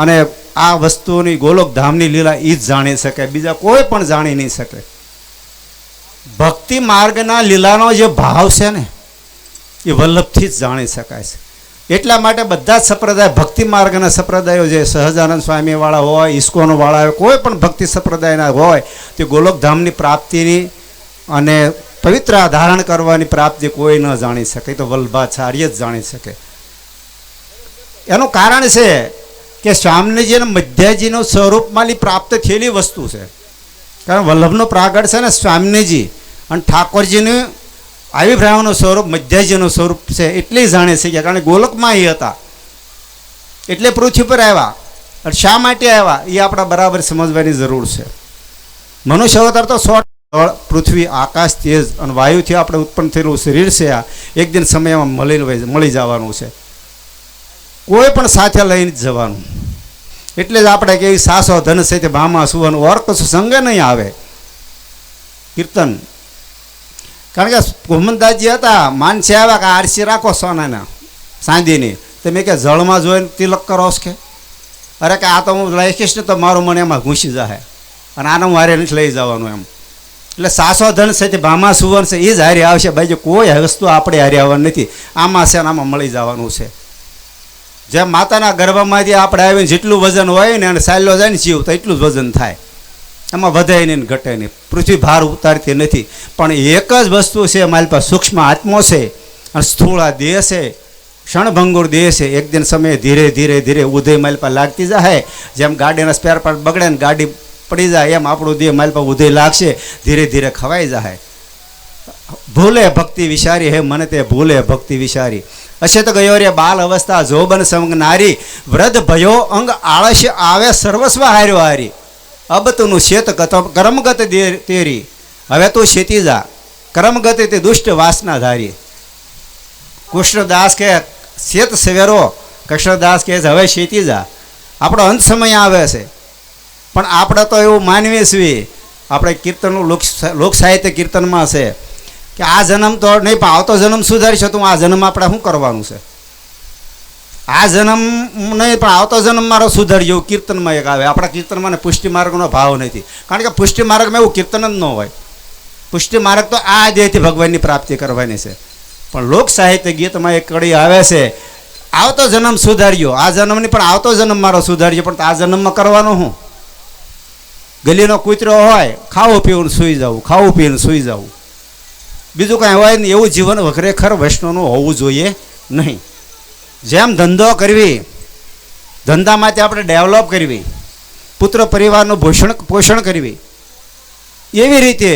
અને આ વસ્તુની ગોલોકધામની લીલા એ જ જાણી શકે, બીજા કોઈ પણ જાણી નહીં શકે. ભક્તિ માર્ગના લીલાનો જે ભાવ છે ને એ વલ્લભથી જ જાણી શકાય છે. એટલા માટે બધા જ સંપ્રદાય, ભક્તિ માર્ગના સંપ્રદાયો જે સહજાનંદ સ્વામીવાળા હોય, ઇસ્કોનવાળા હોય, કોઈ પણ ભક્તિ સંપ્રદાયના હોય, તે ગોલોકધામની પ્રાપ્તિની અને પવિત્ર ધારણ કરવાની પ્રાપ્તિ કોઈ ન જાણી શકે, તો વલ્લભાચાર્ય જ જાણી શકે. એનું કારણ છે કે સ્વામીજી અને મધ્યાજીનું સ્વરૂપમાં પ્રાપ્ત થયેલી વસ્તુ છે. કારણ વલ્લભનો પ્રાગટ છે ને સ્વામીજી, અને ઠાકોરજીનું આવિર્ભાવનું સ્વરૂપ મધ્યાજીનું સ્વરૂપ છે એટલે જાણી શક્યા. કારણ કે ગોલકમાં એ હતા એટલે પૃથ્વી પર આવ્યા. અને શા માટે આવ્યા એ આપણે બરાબર સમજવાની જરૂર છે. મનુષ્ય અવતાર તો પૃથ્વી, આકાશ, તેજ અને વાયુથી આપણે ઉત્પન્ન થયેલું શરીર છે. આ એક દિન સમયમાં મળી જવાનું છે. કોઈ પણ સાથે લઈને જ જવાનું. એટલે જ આપણે કે સાસો ધન છે તે ભામા સુવન ઓર કશું સંગે નહીં આવે. કીર્તન. કારણ કે ગોમનદાસજી હતા, માનસે આવ્યા કે આરસી રાખો સોનાના ચાંદીની, તમે કે જળમાં જોઈને તિલક કરો કે અરે કે આ તો હું લઈશ ને તો મારું મને એમાં ઘૂસી જાય અને આને હું હારે નથી લઈ જવાનું એમ. એટલે સાસો ધન છે તે ભામા સુવન છે એ જ હારી આવશે, ભાઈ કોઈ વસ્તુ આપણે હારી આવવાની નથી. આમાં છે ને આમાં મળી જવાનું છે. જેમ માતાના ગર્ભમાંથી આપણે આવીને જેટલું વજન હોય ને અને સાયલો જાય ને જીવ તો એટલું જ વજન થાય, એમાં વધે નહીં ઘટે નહીં. પૃથ્વી ભાર ઉતારતી નથી. પણ એક જ વસ્તુ છે મારી પાસે, સૂક્ષ્મ આત્મો છે અને સ્થૂળ આ દેહ છે, ક્ષણભંગુર દેહ છે. એક દિન સમયે ધીરે ધીરે ધીરે ઉદય મારી પાસે લાગતી જાય. જેમ ગાડીના સ્પેર પાર્ટ બગડે ને ગાડી પડી જાય એમ આપણું દેહ મારી પાસે ઉદય લાગશે, ધીરે ધીરે ખવાઈ જાય. ભૂલે ભક્તિ વિચારી હે મને તે ભૂલે ભક્તિ વિચારી. અશે તો ગયો રે બાલ અવસ્થા જોબન સંગ નારી, વૃદ્ધ ભયો અંગ આળસ્ય આવે સર્વસ્વ હાર્યો હારી. અબ તુનું શેત કર્મગત તેરી, હવે તું શેતી જા કર્મગત તે દુષ્ટ વાસના ધારી. કૃષ્ણદાસ કે શેત સવેરો, કૃષ્ણદાસ કહે હવે શેતી જા. આપણો અંત સમય આવે છે પણ આપણે તો એવું માનવીએ છીએ. આપણે કીર્તનનું લોક સાહિત્ય કીર્તનમાં છે કે આ જન્મ તો નહીં પણ આવતો જન્મ સુધારી શકું. આ જન્મ આપણે શું કરવાનું છે? આ જન્મ નહીં પણ આવતો જન્મ મારો સુધારી જેવું કીર્તનમાં એક આવે. આપણા કીર્તનમાં પુષ્ટિ માર્ગનો ભાવ નથી. કારણ કે પુષ્ટિ માર્ગમાં એવું કીર્તન જ ન હોય. પુષ્ટિ માર્ગ તો આ દેહથી ભગવાનની પ્રાપ્તિ કરવાની છે. પણ લોક સાહિત્ય ગીતમાં એક કડી આવે છે, આવતો જન્મ સુધાર્યો. આ જન્મ નહીં પણ આવતો જન્મ મારો સુધાર્યો. પણ આ જન્મમાં કરવાનું શું? ગલીનો કૂતરો હોય, ખાવું પીવું સૂઈ જવું, ખાવું પીને સૂઈ જવું, બીજું કાંઈ હોય ને એવું જીવન ખરેખર વૈષ્ણવનું હોવું જોઈએ નહીં. જેમ ધંધો કરવી, ધંધામાંથી આપણે ડેવલપ કરવી, પુત્ર પરિવારનું પોષણ કરવી, એવી રીતે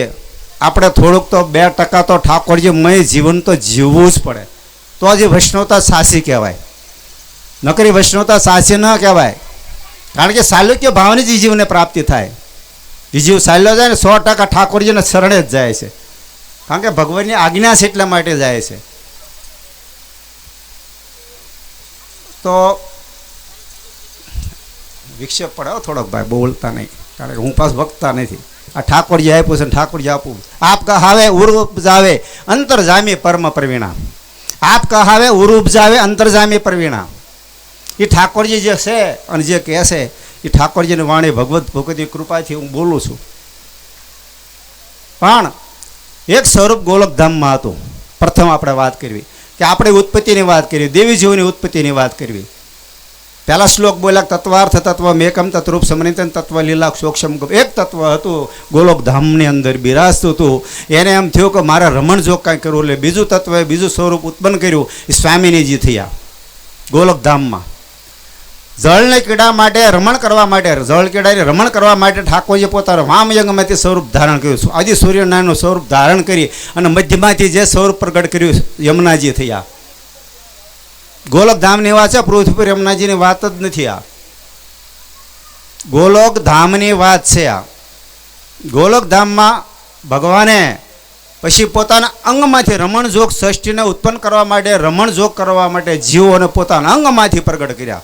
આપણે થોડુંક તો 2% તો ઠાકોરજીમય જીવન તો જીવવું જ પડે. તો જ વૈષ્ણવતા સાચી કહેવાય. નકરી વૈષ્ણવતા સાચી ન કહેવાય. કારણ કે સાલુક્ય ભાવની જ જીવને પ્રાપ્તિ થાય. જીવ સાલ્યો જાય ને 100% ઠાકોરજીને શરણે જ જાય છે. કારણ કે ભગવાનની આજ્ઞા છે એટલા માટે જાય છે. તો વિક્ષેપ પડે થોડોક ભાઈ, બોલતા નહીં. કારણ કે હું પાસ વક્તા નથી. આ ઠાકોરજી આપ્યું છે ને ઠાકોરજી આપું. આપ કહાવે ઉર ઉપજાવે અંતરજામી પરમ પ્રવીણા. આપ કહાવે ઉર ઉપજાવે અંતરજામી પ્રવીણા. એ ઠાકોરજી જે છે અને જે કહે છે એ ઠાકોરજીની વાણી ભગવત ભગવતી કૃપાથી હું બોલું છું. પણ એક સ્વરૂપ ગોલકધામમાં હતું. પ્રથમ આપણે વાત કરવી કે આપણે ઉત્પત્તિની વાત કરવી, દેવી જીવની ઉત્પત્તિની વાત કરવી. પહેલા શ્લોક બોલ્યા તત્વાર્થ તત્વ મેકમ તત્રૂપ સમનિતન તત્વ લીલા સોક્ષમ. એક તત્વ હતું ગોલોકધામની અંદર બિરાજતું હતું. એને એમ થયું કે મારે રમણ જોગ કાંઈ કરવું, એટલે બીજું તત્વએ બીજું સ્વરૂપ ઉત્પન્ન કર્યું. એ સ્વામિનીજી થયા ગોલોકધામમાં. જળને કીડા માટે રમણ કરવા માટે, જળ કીડાને રમણ કરવા માટે ઠાકોરજી પોતાના વામયંગમાંથી સ્વરૂપ ધારણ કર્યું. આદિ સૂર્યનારાયણનું સ્વરૂપ ધારણ કરી અને મધ્યમાંથી જે સ્વરૂપ પ્રગટ કર્યું યમુનાજી થયા. ગોલોકધામની વાત છે, પૃથ્વી પર યમુનાજીની વાત જ નથી. આ ગોલોકધામની વાત છે. આ ગોલોકધામમાં ભગવાને પછી પોતાના અંગમાંથી રમણજોગ સૃષ્ટિને ઉત્પન્ન કરવા માટે, રમણજોગ કરવા માટે જીવોને પોતાના અંગમાંથી પ્રગટ કર્યા.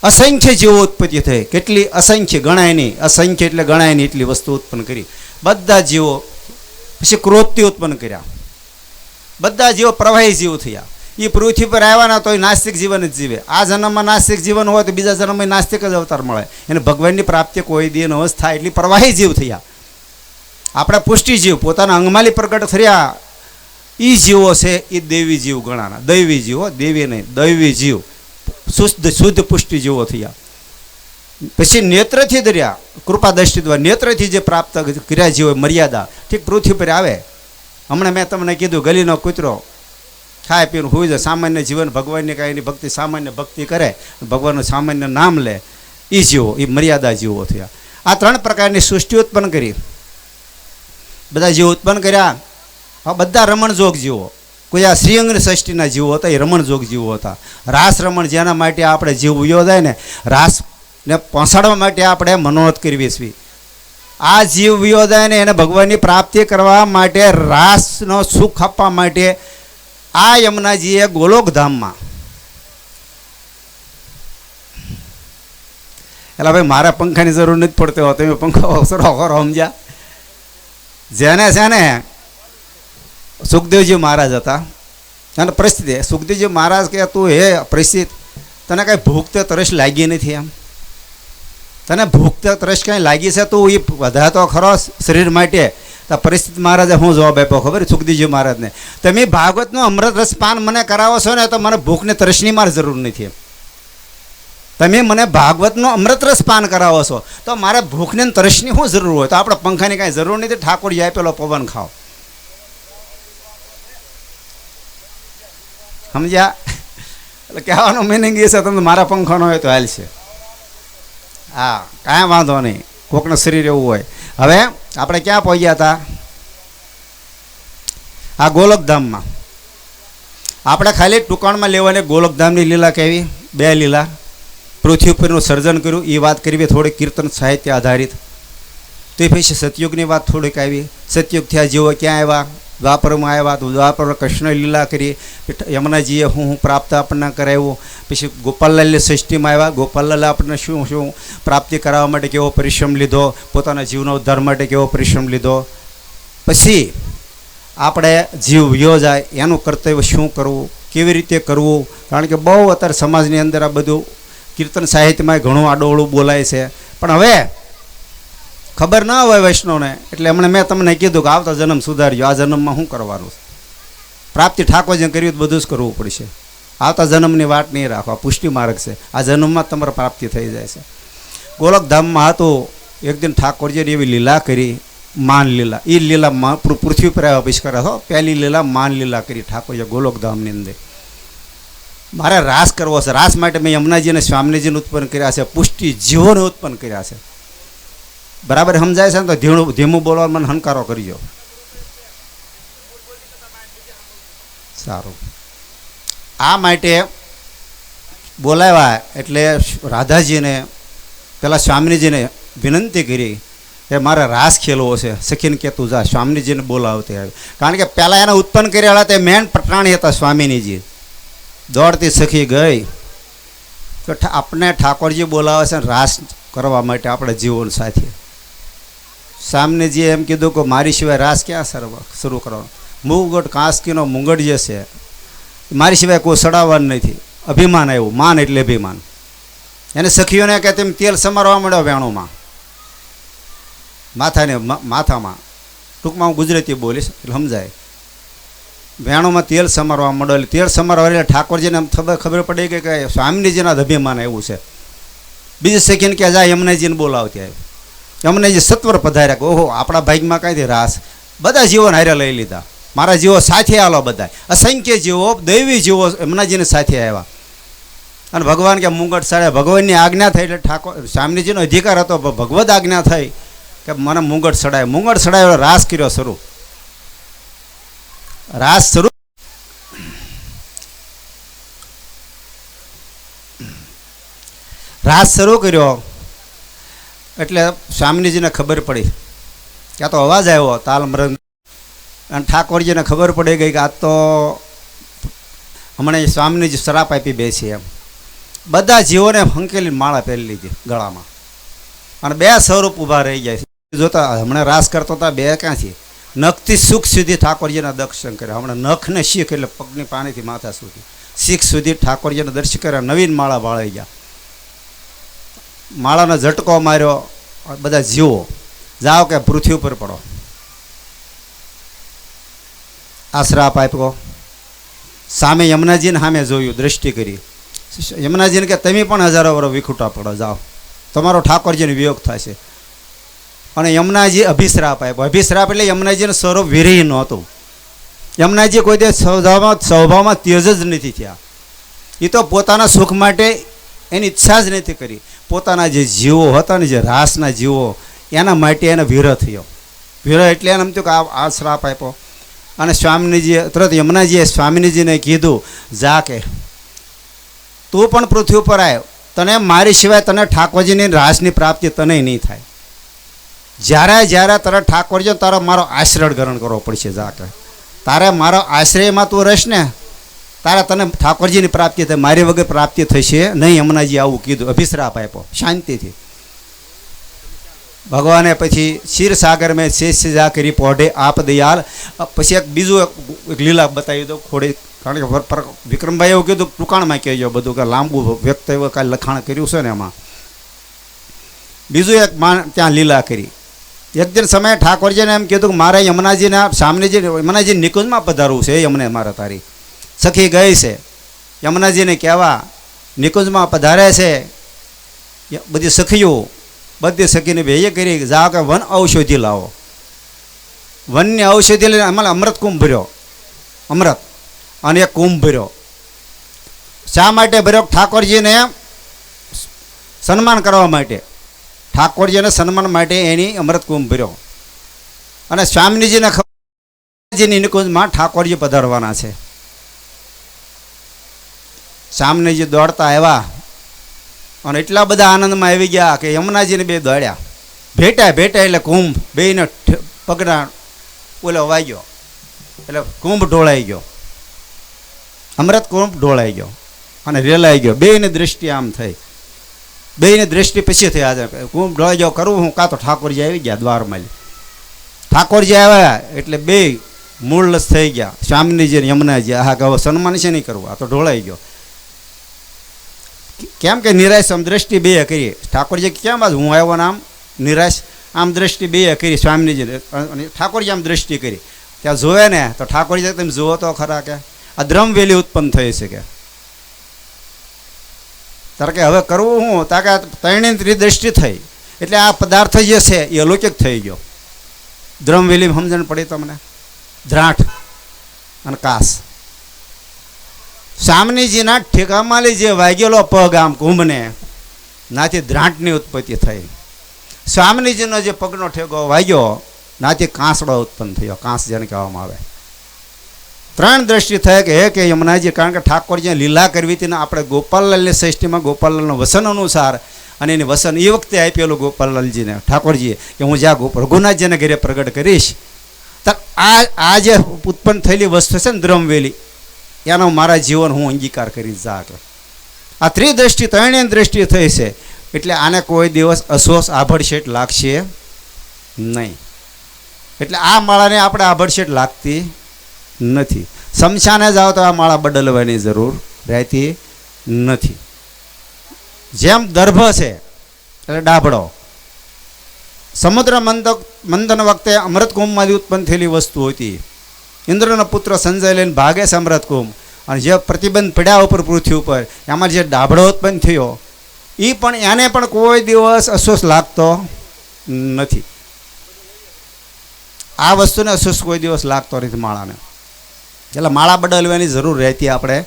અસંખ્ય જીવો ઉત્પત્તિ થઈ. કેટલી? અસંખ્ય, ગણાય નહીં. અસંખ્ય એટલે ગણાય નહીં એટલી વસ્તુ ઉત્પન્ન કરી. બધા જીવો પછી ક્રોધથી ઉત્પન્ન કર્યા. બધા જીવો પ્રવાહી જીવ થયા. એ પૃથ્વી પર આવ્યા તો એ નાસ્તિક જીવન જ જીવે. આ જન્મમાં નાસ્તિક જીવન હોય તો બીજા જન્મમાં નાસ્તિક જ અવતાર મળે. એને ભગવાનની પ્રાપ્તિ કોઈ દી ન થાય એટલી પ્રવાહી જીવ થયા. આપણે પુષ્ટિ જીવ પોતાના અંગમાલી પ્રગટ થયા એ જીવો છે એ દેવી જીવ ગણાના. દૈવી જીવો, દેવી નહીં, દૈવી જીવ, શુદ્ધ પુષ્ટિ જીવો થયા. પછી નેત્રથી દર્યા કૃપા દ્રષ્ટિ દ્વારા નેત્રથી જે પ્રાપ્ત કર્યા જીવો મર્યાદા ઠીક પૃથ્વી પર આવે. હમણાં મેં તમને કીધું ગલીનો કૂતરો ખાય પીને હોઈ જાય, સામાન્ય જીવન ભગવાનની કાંઈ એની ભક્તિ સામાન્ય ભક્તિ કરે, ભગવાનનું સામાન્ય નામ લે, એ જીવો એ મર્યાદા જીવો થયા. આ 3 પ્રકારની સૃષ્ટિ ઉત્પન્ન કરી, બધા જીવો ઉત્પન્ન કર્યા. આ બધા રમણજોગ જીવો. કોઈ આ શ્રીઅંગની ષષ્ઠીના જીવો હતા એ રમણજોગ જીવો હતા. રાસ રમણ જેના માટે આપણે જીવ ઉયો જાય ને, રાસને પહોંચાડવા માટે આપણે મનોરથ કરવી છીએ. આ જીવ વિયોદાય ને એને ભગવાનની પ્રાપ્તિ કરવા માટે, રાસનો સુખ આપવા માટે આ યમુનાજીએ ગોલોકધામમાં, એટલે ભાઈ મારા પંખાની જરૂર નથી પડતી હોય, તમે પંખો કરો સમજ્યા. જેને છે ને સુખદેવજી મહારાજ હતા અને પરિસ્થિતિ, સુખદેવજી મહારાજ કે તું હે પરિસ્થિતિ, તને કાંઈ ભૂખ તો તરસ લાગી નથી, એમ તને ભૂખ તો તરસ કાંઈ લાગી છે, તું એ વધારે તો ખરો શરીર માટે. તો પરિસ્થિતિ મહારાજે હું જવાબ આપ્યો ખબર સુખદેવજી મહારાજને, તમે ભાગવતનો અમૃત રસ પાન મને કરાવો છો ને તો મને ભૂખને તરસની મારે જરૂર નથી. તમે મને ભાગવતનો અમૃત રસ પાન કરાવો છો તો મારે ભૂખને તરસની શું જરૂર હોય? તો આપણે પંખાની કાંઈ જરૂર નથી, ઠાકોરજી આપેલો પવન ખાઓ. સમજ્યા? એટલે કહેવાનો મિનિંગ એ છે તમને મારા પંખાનો હોય તો હાલ છે. હા, કાંઈ વાંધો નહીં, કોકનું શરીર એવું હોય. હવે આપણે ક્યાં પહોંચ્યા હતા? આ ગોલકધામમાં. આપણે ખાલી ટૂંકાણમાં લેવાની ગોલકધામની લીલા કહેવી, 2 લીલા. પૃથ્વી ઉપરનું સર્જન કર્યું એ વાત કરવી, થોડી કીર્તન સાહિત્ય આધારિત. તે પછી સતયુગની વાત થોડીક આવી. સતયુગથી આ જીવો ક્યાં આવ્યા? દ્વાપરમાં આવ્યા તો દ્વાપર કૃષ્ણ લીલા કરી, યમુનાજીએ હું પ્રાપ્ત આપણને કરાવ્યું. પછી ગોપાલલાલની સૃષ્ટિમાં આવ્યા, ગોપાલલાલે આપણને શું પ્રાપ્તિ કરાવવા માટે કેવો પરિશ્રમ લીધો, પોતાના જીવનો ઉદ્ધાર માટે કેવો પરિશ્રમ લીધો. પછી આપણે જીવ વ્યો જાય એનું કર્તવ્ય શું કરવું, કેવી રીતે કરવું. કારણ કે બહુ અત્યારે સમાજની અંદર આ બધું કીર્તન સાહિત્યમાં ઘણું આડોળું બોલાય છે, પણ હવે ખબર ના હોય વૈષ્ણવને. એટલે હમણાં મેં તમને કીધું કે આવતા જન્મ સુધારજો, આ જન્મમાં શું કરવાનું? પ્રાપ્તિ ઠાકોરજીને કરવી તો બધું જ કરવું પડશે. આવતા જન્મની વાટ નહીં રાખો, પુષ્ટિ માર્ગ છે. આ જન્મમાં તમારે પ્રાપ્તિ થઈ જાય છે. ગોલકધામમાં હતું એક દિન ઠાકોરજીએ એવી લીલા કરી, માન લીલા. એ લીલા પૃથ્વી પર આવ્યા પછી કર્યા. પહેલી લીલા માન લીલા કરી ઠાકોરજી ગોલકધામની અંદર. મારે રાસ કરવો છે. રાસ માટે મેં યમુનાજી અને સ્વામીજીને ઉત્પન્ન કર્યા છે, પુષ્ટિ જીવોને ઉત્પન્ન કર્યા છે. બરાબર સમજાય છે ને? તો ધીમું બોલવા મને હંકારો કરજો. સારું. આ માટે બોલાવ્યા એટલે રાધાજીને પેલા સ્વામીજીને વિનંતી કરી કે મારે રાસ ખેલવો છે. સખીને કે તું જા, સ્વામીજીને બોલાવતી આવી. કારણ કે પહેલાં એને ઉત્પન્ન કર્યા તે મેન પટરાણી હતા સ્વામીજી. દોડતી સખી ગઈ તો આપણે ઠાકોરજી બોલાવે છે રાસ કરવા માટે આપણે જીવન સાથે. સ્વામીજીએ એમ કીધું કે મારી સિવાય રાસ ક્યાં શરૂ કરવાનો? મુગટ કાંસકીનો મુંગટ જે છે મારી સિવાય કોઈ સડાવવાનું નથી. અભિમાન આવ્યું, માન એટલે અભિમાન. એને સખીઓને કે તેમ તેલ સમારવા માંડ્યો વેણુમાં, માથામાં. ટૂંકમાં હું ગુજરાતી બોલીશ એટલે સમજાય. વેણુમાં તેલ સમારવા માંડો એટલે તેલ સમારવા એટલે ઠાકોરજીને એમ ખબર પડી ગઈ કે સ્વામીજીના અભિમાન એવું છે. બીજી સખીને કે જાય યમુનાજીને બોલાવતી આવી. યમુનાજી સત્વર પધાર્યા કે ઓહો આપણા ભાગમાં કાંઈથી રાસ. બધા જીવોને હારે લઈ લીધા. મારા જીવો સાથે આલો, બધા અસંખ્ય જીવો દૈવી જીવો યમુનાજીને સાથે આવ્યા. અને ભગવાન કે મુંગટ સડાય, ભગવાનની આજ્ઞા થઈ એટલે ઠાકોર સ્વામીજીનો અધિકાર હતો, ભગવદ આજ્ઞા થઈ કે મને મુંગટ સડાય. મુંગટ સડાય રાસ કર્યો શરૂ. રાસ શરૂ રાસ શરૂ કર્યો એટલે સ્વામીજીને ખબર પડી કે આ તો અવાજ આવ્યો તાલ મૃંગ. અને ઠાકોરજીને ખબર પડી ગઈ કે આ તો હમણાં સ્વામીજી શરાપ આપી બેસી. એમ બધા જીવોને હંકેલી માળા પહેરી લીધી ગળામાં. અને 2 સ્વરૂપ ઊભા રહી જાય. જોતા હમણાં રાસ કરતો હતા 2 ક્યાંથી? નખથી સુખ સુધી ઠાકોરજીના દર્શન કર્યા. હમણાં નખને શીખ એટલે પગની પાણીથી માથા સુધી શીખ સુધી ઠાકોરજીના દર્શન કર્યા. નવીન માળા વાળાઈ ગયા. માળાનો ઝટકો માર્યો. બધા જીવો જાઓ કે પૃથ્વી ઉપર પડો. આ શ્રાપ આપ્યો. સામે યમુનાજીને સામે જોયું, દ્રષ્ટિ કરી. યમુનાજીને કે તમે પણ હજારો વર્ષ વિખૂટા પડો, જાઓ, તમારો ઠાકોરજીનો વિયોગ થશે. અને યમુનાજી અભિશ્રાપ આપ્યો. અભિશ્રાપ એટલે યમુનાજીનું સ્વરૂપ વિરહી નહોતું. યમુનાજી કોઈ તે સ્વભાવમાં તેજ જ નથી થયા. એ તો પોતાના સુખ માટે એની ઈચ્છા જ નથી કરી. પોતાના જે જીવો હતા ને, જે રાસના જીવો, એના માટે એને વિરહ થયો. વિરહ એટલે એને એમ થયું કે આ શ્રાપ આપ્યો. અને સ્વામીજીએ તરત યમુનાજીએ સ્વામીજીને કીધું, જા કે તું પણ પૃથ્વી ઉપર આવ્યો, તને મારી સિવાય તને ઠાકોરજીની રાસની પ્રાપ્તિ તને નહીં થાય. જ્યારે તારે ઠાકોરજી તારો મારો આશ્રય ગ્રહણ કરવો પડશે. જા કે તારે મારો આશ્રયમાં તું રહીશ ને, તારે તને ઠાકોરજીની પ્રાપ્તિ થાય, મારી વગર પ્રાપ્તિ થશે નહીં. યમુનાજી આવું કીધું, અભિશ્રાપ આપ્યો શાંતિથી. ભગવાને પછી ક્ષીરસાગર મેં શેષ જા કરી પોઢે આપ દયાલ. પછી એક બીજું એક લીલા બતાવી દો થોડી, કારણ કે વિક્રમભાઈ એવું કીધું ટૂંકાણમાં કહેજો બધું, કે લાંબુ વ્યક્ત એવું કાંઈ લખાણ કર્યું છે ને એમાં. બીજું એક ત્યાં લીલા કરી. એક દિન સમયે ઠાકોરજીને એમ કીધું કે મારે યમુનાજીના સામનેજી યમુનાજી નિકુંજમાં પધારવું છે. યમને મારે તારી સખી ગઈ છે યમુનાજીને કહેવા, નિકુંજમાં પધારે છે. બધી સખીઓ બધી સખીને ભેગે કરી, જાઓ કે વન ઔષધિ લાવો. વનની ઔષધિ લઈને અમારે અમૃત કુંભ ભર્યો, અમૃત, અને એક કુંભ ભર્યો. શા માટે ભર્યો? ઠાકોરજીને સન્માન કરવા માટે. ઠાકોરજીને સન્માન માટે એની અમૃત કુંભ ભર્યો. અને સ્વામીજીને ખબર નિકુંજમાં ઠાકોરજી પધારવાના છે. સ્વામીજી દોડતા આવ્યા અને એટલા બધા આનંદમાં આવી ગયા કે યમુનાજીને બે દોડ્યા. ભેટા એટલે કુંભ બેયને પગના ઓલો વાગ્યો એટલે કુંભ ઢોળાઈ ગયો, અમૃત કુંભ ઢોળાઈ ગયો અને રેલાઈ ગયો. બેયની દ્રષ્ટિ આમ થઈ. બેયની દ્રષ્ટિ પછી થઈ. આજે કુંભ ઢોળાઈ ગયો, કરવું હું? કાં તો ઠાકોરજી આવી ગયા દ્વારમાં. ઠાકોરજી આવ્યા એટલે બે મૂળલસ થઈ ગયા, સ્વામીજી યમુનાજી. હા કે હવે સન્માન છે નહીં કરવું, આ તો ઢોળાઈ ગયો. કેમ કે નિરાશ આમ દ્રષ્ટિ બે કરી. ઠાકોરજી કેમ આજ હું આવ્યો ને આમ નિરાશ આમ દ્રષ્ટિ બે કરી સ્વામીજીને. અને ઠાકોરજી આમ દ્રષ્ટિ કરી. ત્યાં જોવે ને તો ઠાકોરજી તમે જુઓ તો ખરા કે આ દ્રમવેલી ઉત્પન્ન થઈ છે કે તારે કે હવે કરવું હું? તાકે ત્રણેય ત્રિદ્રષ્ટિ થઈ એટલે આ પદાર્થ જે છે એ અલૌકિક થઈ ગયો. દ્રમવેલી સમજણ પડી તમને? દ્રાંઠ અને કાસ. સ્વામીજીના ઠેકામાં જે વાગેલો પગ આમ કુંભને, નાથી દ્રાંટની ઉત્પત્તિ થઈ. સ્વામીજીનો જે પગનો ઠેકો વાગ્યો, નાથી કાંસડો ઉત્પન્ન થયો. કાંસ જેને કહેવામાં આવે. ત્રણ દ્રષ્ટિ થઈ કે હે કે યમુનાજી, કારણ કે ઠાકોરજીને લીલા કરવી હતી ને આપણે ગોપાલલાલની સૃષ્ટિમાં ગોપાલલાલનું વસન અનુસાર, અને એની વસન એ વખતે આપેલું ગોપાલલાલજીને ઠાકોરજીએ કે હું જ્યાં રઘુનાથજીને ઘરે પ્રગટ કરીશ તો આ જે ઉત્પન્ન થયેલી વસ્તુ છે ને દ્રમવેલી, એનો મારા જીવન હું અંગીકાર કરી જા કે આ ત્રિદ્રષ્ટિ ત્રણેય દ્રષ્ટિ થઈ છે. એટલે આને કોઈ દિવસ અસોસ આભડશેટ લાગશે નહીં. એટલે આ માળાને આપણે આભડશેટ લાગતી નથી. શમશાને જાઓ તો આ માળા બદલવાની જરૂર રહેતી નથી. જેમ દર્ભ છે એટલે ડાભડો. સમુદ્ર મંથન વખતે અમૃતકુંભમાંથી ઉત્પન્ન થયેલી વસ્તુ હતી. ઇન્દ્રનો પુત્ર સંજય લઈને ભાગે છે અમૃતકુંભ, અને જે પ્રતિબંધ પડ્યા ઉપર પૃથ્વી ઉપર એમાં જે ડાભડો ઉત્પન્ન થયો એ પણ એને પણ કોઈ દિવસ અફસોસ લાગતો નથી. આ વસ્તુને અફસોસ કોઈ દિવસ લાગતો નથી માળાને. એટલે માળા બદલવાની જરૂર રહેતી આપણે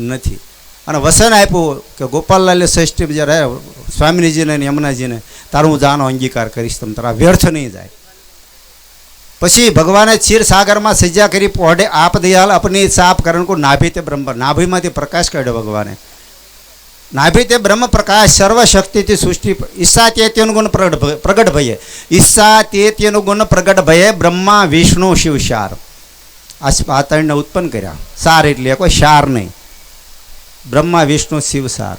નથી. અને વસન આપ્યું કે ગોપાલલાલે શ્રેષ્ઠ જ્યારે સ્વામીજીને અને યમુનાજીને તારું હું જાનો અંગીકાર કરીશ, તમે તારા વ્યર્થ નહીં જાય. પછી ભગવાને ક્ષીરસાગરમાં સજ્જા કરી પોઢે આપ દયાલ અપની સાપ કરણ કો નાભી તે બ્રહ્મ. નાભીમાંથી પ્રકાશ કાઢ્યો ભગવાને. નાભી તે બ્રહ્મ પ્રકાશ સર્વશક્તિથી સૃષ્ટિ ઈચ્છા તેનું ગુણ પ્રગટ ભયે. ઈચ્છા તેનું ગુણ પ્રગટ ભયે બ્રહ્મા વિષ્ણુ શિવ શાર. આ ત્રણને ઉત્પન્ન કર્યા. સાર એટલે કોઈ શાર નહીં. બ્રહ્મા વિષ્ણુ શિવ સાર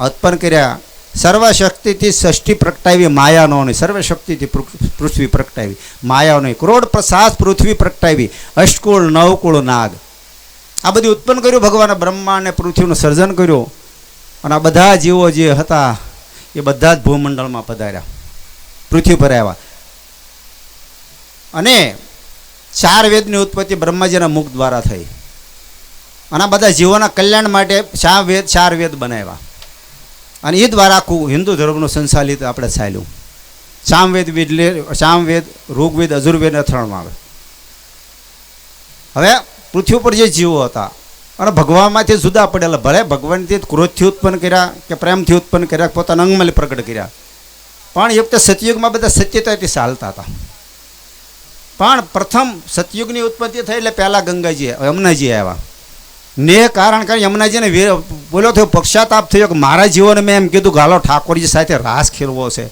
ઉત્પન્ન કર્યા. સર્વશક્તિથી ષષ્ઠી પ્રગટાવી માયાનો નહીં, સર્વશક્તિથી પૃથ્વી પ્રગટાવી માયાનો નહીં, કરોડ પ્રસાદ પૃથ્વી પ્રગટાવી અષ્ટકુળ નવકુળ નાગ. આ બધું ઉત્પન્ન કર્યું ભગવાને બ્રહ્માંડ અને પૃથ્વીનું સર્જન કર્યું. અને આ બધા જીવો જે હતા એ બધા જ ભૂમંડળમાં પધાર્યા, પૃથ્વી પર આવ્યા. અને 4 વેદની ઉત્પત્તિ બ્રહ્માજીના મુખ દ્વારા થઈ. અને આ બધા જીવોના કલ્યાણ માટે 4 વેદ બનાવ્યા. અને એ દ્વારા આખું હિન્દુ ધર્મનું સંચાલિત આપણે ચાલ્યું. સામવેદ, ઋગ્વેદ, અજુર્વેદ, અથર્વણમાં આવે. હવે પૃથ્વી પર જે જીવો હતા અને ભગવાનમાંથી જુદા પડેલા, ભલે ભગવાનથી ક્રોધથી ઉત્પન્ન કર્યા કે પ્રેમથી ઉત્પન્ન કર્યા, પોતાના અંગમાં પ્રગટ કર્યા, પણ એ વખતે સતયુગમાં બધા સત્યતાથી ચાલતા હતા. પણ પ્રથમ સતયુગની ઉત્પત્તિ થઈ એટલે પહેલાં ગંગાજી યમુનાજી આવ્યા ને કારણ કે યમુનાજીને બોલ્યો થયો, પક્ષાતાપ થયો કે મારા જીવોને મેં એમ કીધું ગાલો ઠાકોરજી સાથે રાસ ખેલવો છે,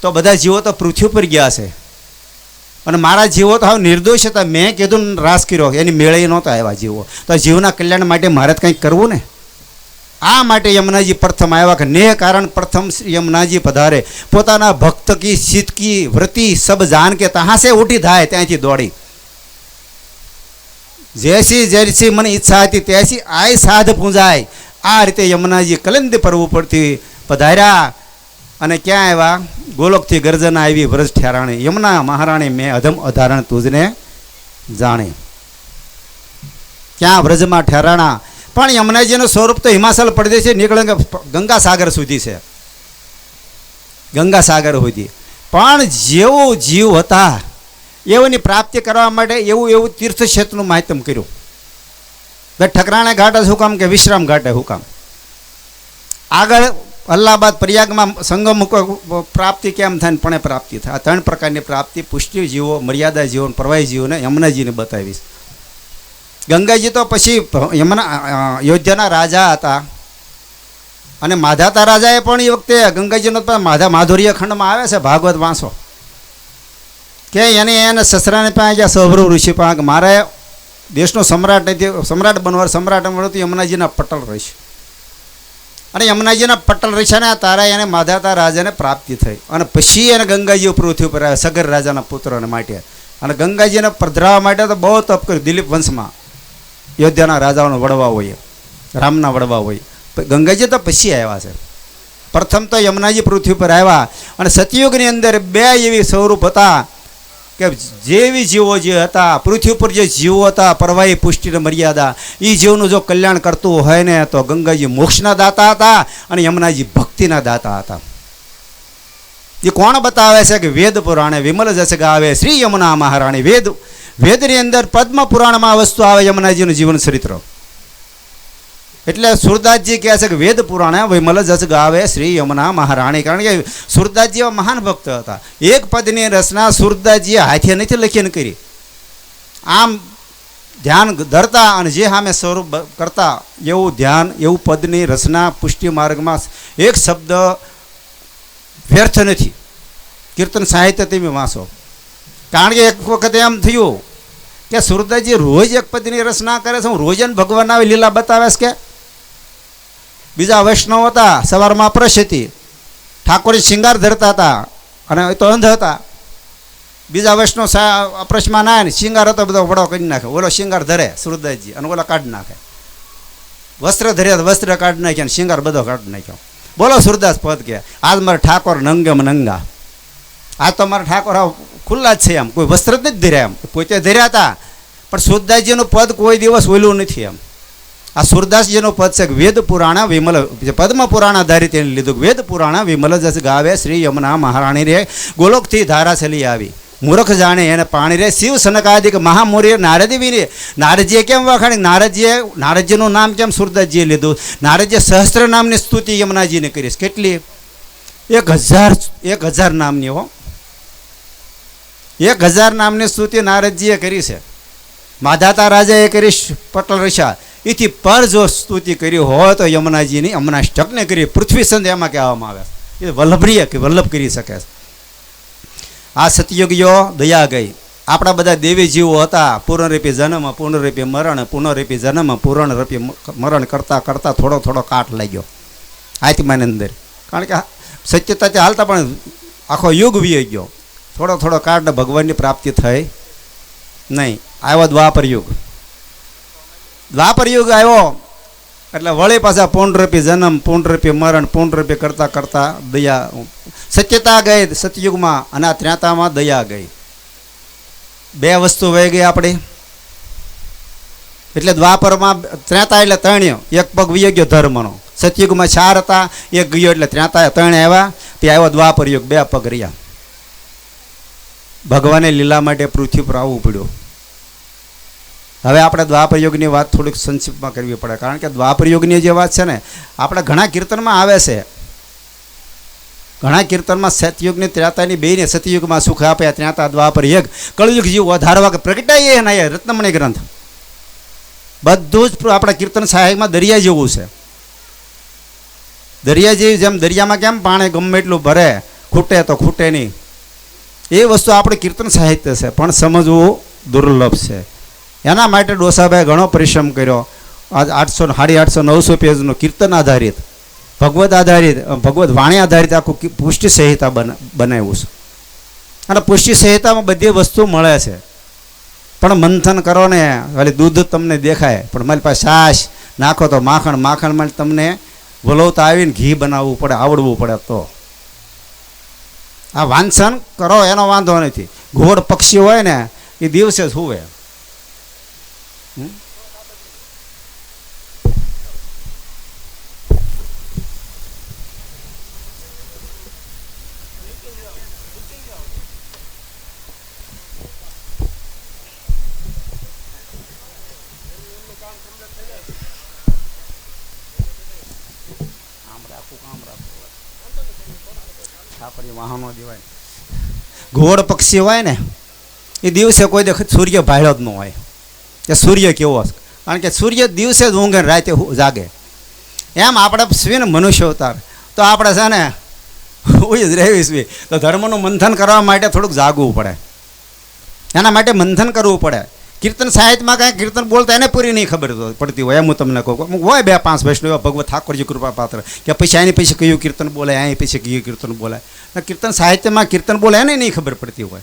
તો બધા જીવો તો પૃથ્વી પર ગયા છે અને મારા જીવો તો હવે નિર્દોષ હતા, મેં કીધું રાસ કર્યો, એની મેળે નહોતા આવ્યા જીવો. તો જીવના કલ્યાણ માટે મારે કંઈક કરવું ને. આ માટે યમુનાજી પ્રથમ આવ્યા કે ને કારણ પ્રથમ યમુનાજી પધારે, પોતાના ભક્ત કી શીત કી વ્રતિ સબ જાન કે તહાં સે ઉઠી થાય, ત્યાંથી દોડી. જૈસી મને ઈચ્છા હતી ત્યાંથી આય સાધ પૂંજાય. આ રીતે યમુનાજી કલંદી પર્વ ઉપરથી પધાર્યા અને ક્યાં આવ્યા? ગોલોકથી ગર્જના આવી વ્રજ ઠેરાણી, યમુના મહારાણી મેં અધમ અધારણ તુજને જાણે. ક્યાં વ્રજમાં ઠેરાણા. પણ યમુનાજીનું સ્વરૂપ તો હિમાચલ પ્રદેશ નીકળે ગંગા સાગર સુધી છે, ગંગા સાગર સુધી. પણ જેવું જીવ હતા એઓની પ્રાપ્તિ કરવા માટે એવું તીર્થક્ષેત્રનું માધ્યમ કર્યું. ઠકરાણા ઘાટ શું કામ કે વિશ્રામ ઘાટે શું કામ? આગળ અલ્હાબાદ પ્રયાગમાં સંગમ પ્રાપ્તિ કેમ થાય ને પણ પ્રાપ્તિ થાય. આ 3 પ્રકારની પ્રાપ્તિ પુષ્ટિ જીવો, મર્યાદા જીવો, પ્રવાહી જીવોને યમુનાજીને બતાવીશ. ગંગાજી તો પછી અયોધ્યાના રાજા હતા અને માધાતા રાજાએ પણ એ વખતે ગંગાજીનો માધુર્ય ખંડમાં આવે છે, ભાગવત વાંચો કે એને સસરાને પાસે ગયા સૌભૃ ઋષિ પાસે, મારે દેશનો સમ્રાટ નથી, સમ્રાટ બનવા સમ્રાટ મળ્યું યમુનાજીના પટલ ઋષિ. અને યમુનાજીના પટલ ઋષિને તારા એને માધાતા રાજાને પ્રાપ્તિ થઈ. અને પછી એને ગંગાજી પૃથ્વી પર આવ્યા સગર રાજાના પુત્રોને માટે. અને ગંગાજીને પધરાવવા માટે તો બહુ તપ કર્યું. દિલીપ વંશમાં અયોધ્યાના રાજાઓને વડવા હોય, રામના વડવા હોય. ગંગાજી તો પછી આવ્યા છે. પ્રથમ તો યમુનાજી પૃથ્વી પર આવ્યા. અને સતયુગની અંદર 2 એવી સ્વરૂપ હતા કે જેવી જીવો જે હતા પૃથ્વી પર જે જીવો હતા પરવાહી પુષ્ટિને મર્યાદા, એ જીવનું જો કલ્યાણ કરતું હોય ને તો ગંગાજી મોક્ષના દાતા હતા અને યમુનાજી ભક્તિના દાતા હતા. એ કોણ બતાવે છે કે વેદ પુરાણે વિમલ જસ ગાવે શ્રી યમુના મહારાણી. વેદની અંદર પદ્મ પુરાણમાં વસ્તુ આવે યમુનાજીનું જીવન ચરિત્ર. એટલે સુરદાસજી કહે છે કે વેદ પુરાણે વિમલ જસ ગાવે શ્રી યમુના મહારાણી. કારણ કે સુરદાસજી એવા મહાન ભક્ત હતા. એક પદની રચના સુરદાસજીએ હાથે નથી લખીને કરી, આમ ધ્યાન ધરતા અને જે સામે સ્વરૂપ કરતા એવું ધ્યાન, એવું પદની રચના પુષ્ટિ માર્ગમાં એક શબ્દ વ્યર્થ નથી. કીર્તન સાહિત્ય તમે વાંચો. કારણ કે એક વખત એમ થયું કે સુરદાસજી રોજ એક પદની રચના કરે છે, હું રોજ ભગવાન આવી લીલા બતાવે છે. કે બીજા વૈષ્ણવ હતા, સવારમાં અપ્રશ હતી, ઠાકોરજી શિંગાર ધરતા હતા અને એ તો અંધ હતા. બીજા વૈષ્ણવ અપ્રશમાં ના શિંગાર હતો બધો વડો કરી નાખે. ઓલો શિંગાર ધરે સુરદાસજી અને ઓલો કાઢી નાખે. વસ્ત્ર ધર્યા તો વસ્ત્ર કાઢી નાખ્યા અને શિંગાર બધો કાઢી નાખ્યો. બોલો સુરદાસ પદ કે આજ મારા ઠાકોર નંગમ નંગા. આજ તો મારા ઠાકોર ખુલ્લા જ છે, એમ કોઈ વસ્ત્ર જ નથી ધર્યા, એમ પોતે ધર્યા હતા. પણ સુરદાસજીનું પદ કોઈ દિવસ ઓલું નથી. એમ આ સુરદાસજીનું પદ છે વેદ પુરાણ વિમલ, પદ્મ પુરાણ આધારિત એને લીધું. વેદ પુરાણ વિમલ જસ ગાવે શ્રી યમુના મહારાણી રે ગોલોકથી ધારા ચલી આવી. મૂર્ખ જાણે એને પાણી રે શિવ સનકાદિક મહામૌર્ય નારદવી રે. નારદજીએ કેમ વખાણી? નારદજીનું નામ કેમ સુરદાસજીએ લીધું? નારદજીએ સહસ્ત્ર નામની સ્તુતિ યમુનાજીને કરીશ. કેટલી? 1000 નામની હો. 1000 નામની સ્તુતિ નારદજીએ કરી છે. માધાતા રાજાએ કરી પટલ ઋષા. એથી પર જો સ્તુતિ કરી હોય તો યમુનાજીની યમુનાષ્ટકને કરી. પૃથ્વી સંત એમાં કહેવામાં આવે એ વલ્લભરીય કે વલ્લભ કરી શકે છે. આ સતયુગીઓ દયા ગઈ. આપણા બધા દેવી જીવો હતા. પૂર્ણરૂપી જન્મ, પૂર્ણરૂપી મરણ, પૂર્ણરૂપી જન્મ, પૂર્ણરૂપી મરણ કરતાં કરતાં થોડો કાટ લાગ્યો આત્માની અંદર. કારણ કે સત્યતાથી હાલતા પણ આખો યુગ વી ગયો, થોડો થોડો કાળ ભગવાનની પ્રાપ્તિ થઈ નહીં. આવ્યો દ્વાપર યુગ. દ્વાપર યુગ આવ્યો એટલે વળી પાછા પૂર્ણરૂપી જન્મ, પૂર્ણરૂપી મરણ, પૂર્ણરૂપી કરતાં કરતાં દયા, સત્યતા ગઈ સતયુગમાં અને આ ત્રેતામાં દયા ગઈ. બે વસ્તુ વહી ગઈ આપણી. એટલે દ્વાપરમાં ત્રેતા એટલે ત્રણ્યો, એક પગ વી ગયો ધર્મનો. સતયુગમાં 4 હતા, એક ગયો એટલે ત્રેતા 3 આવ્યા. તે આવ્યો દ્વાપર યુગ, 2 પગ રહ્યા. ભગવાને લીલા માટે પૃથ્વી પર આવવું પડ્યું. હવે આપણે દ્વાપર યુગની વાત થોડીક સંક્ષિપ્તમાં કરવી પડે, કારણ કે દ્વાપર યુગની જે વાત છે ને આપણે ઘણા કીર્તનમાં આવે છે. ઘણા કીર્તનમાં સતયુગની ત્રેતાની બેને સતયુગમાં સુખ આપ્યા, ત્રેતા દ્વાપર યુગ, કળયુગ જીવ વધારવા કે પ્રગટાઈએ એના રત્નમણી ગ્રંથ બધું જ આપણા કીર્તન સાહિત્યમાં દરિયા જેવું છે. દરિયા જેવી જેમ દરિયામાં કેમ પાણી ગમે એટલું ભરે ખૂટે તો ખૂટે નહીં, એ વસ્તુ આપણે કીર્તન સાહિત્ય છે, પણ સમજવું દુર્લભ છે. એના માટે ડોસાભાઈ ઘણો પરિશ્રમ કર્યો. આજ 800, 850, 900 પેજનું કીર્તન આધારિત, ભગવદ આધારિત, ભગવદ વાણી આધારિત આખું પુષ્ટિ સંહિતા બનાવ્યું છે. અને પુષ્ટિ સંહિતામાં બધી વસ્તુ મળે છે, પણ મંથન કરો ને ખાલી દૂધ તમને દેખાય, પણ મારી પાસે છાશ નાખો તો માખણ, માખણમાં તમને વલોવતા આવીને ઘી બનાવવું પડે, આવડવું પડે. તો આ વાંચન કરો એનો વાંધો નથી. ઘોડ પક્ષી હોય ને એ દિવસે જ હુવે. વાહનો દેવાય. ઘોડ પક્ષી હોય ને એ દિવસે કોઈ દેખ સૂર્ય ભાળ્યો જ ન હોય કે સૂર્ય કેવો, કારણ કે સૂર્ય દિવસે જ ઊંઘે રાતે જાગે. એમ આપણે સ્વીને મનુષ્ય અવતાર, તો આપણે છે ને ઉઈ જ રહેવી સ્વી. તો ધર્મનું મંથન કરવા માટે થોડુંક જાગવું પડે, એના માટે મંથન કરવું પડે. કીર્તન સાહિત્યમાં કાંઈ કીર્તન બોલતા એને પૂરી નહીં ખબર પડતી હોય. એમ હું તમને કહું, હોય 2-5 વૈષ્ણવ ભગવત ઠાકોરજી કૃપા પાત્ર કે પછી આની પછી કયું કીર્તન બોલાય, અહીં પછી કયું કીર્તન બોલાય. કીર્તન સાહિત્યમાં કીર્તન બોલે એને નહીં ખબર પડતી હોય,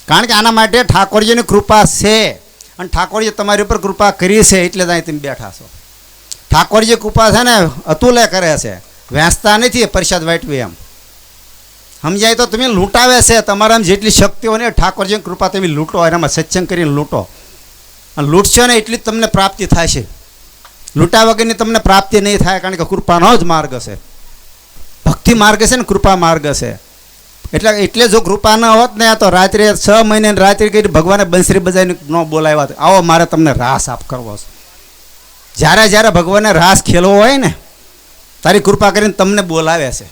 કારણ કે આના માટે ઠાકોરજીની કૃપા છે, અને ઠાકોરજી તમારી ઉપર કૃપા કરી છે એટલે જ અહીં તમે બેઠા છો. ઠાકોરજી કૃપા છે ને અતુલે કરે છે, વેચતા નથી પ્રસાદ વાટવી. એમ સમજાય તો તમે લૂંટાવે છે. તમારામાં જેટલી શક્તિ હોય ને ઠાકોરજીની કૃપા તમે લૂંટો, એનામાં સત્સંગ કરીને લૂંટો, અને લૂંટશો ને એટલી જ તમને પ્રાપ્તિ થાય છે. લૂંટા વગરની તમને પ્રાપ્તિ નહીં થાય, કારણ કે કૃપાનો જ માર્ગ છે. ભક્તિ માર્ગ છે ને કૃપા માર્ગ છે. એટલે જો કૃપા ન હોત ને તો રાત્રે 6 મહિને રાત્રિ કરી ભગવાને બંસરી બજાવીને ન બોલાવ્યા, આવો મારે તમને રાસ આપ કરવો છે. જ્યારે જ્યારે ભગવાને રાસ ખેલવો હોય ને તારી કૃપા કરીને તમને બોલાવે છે,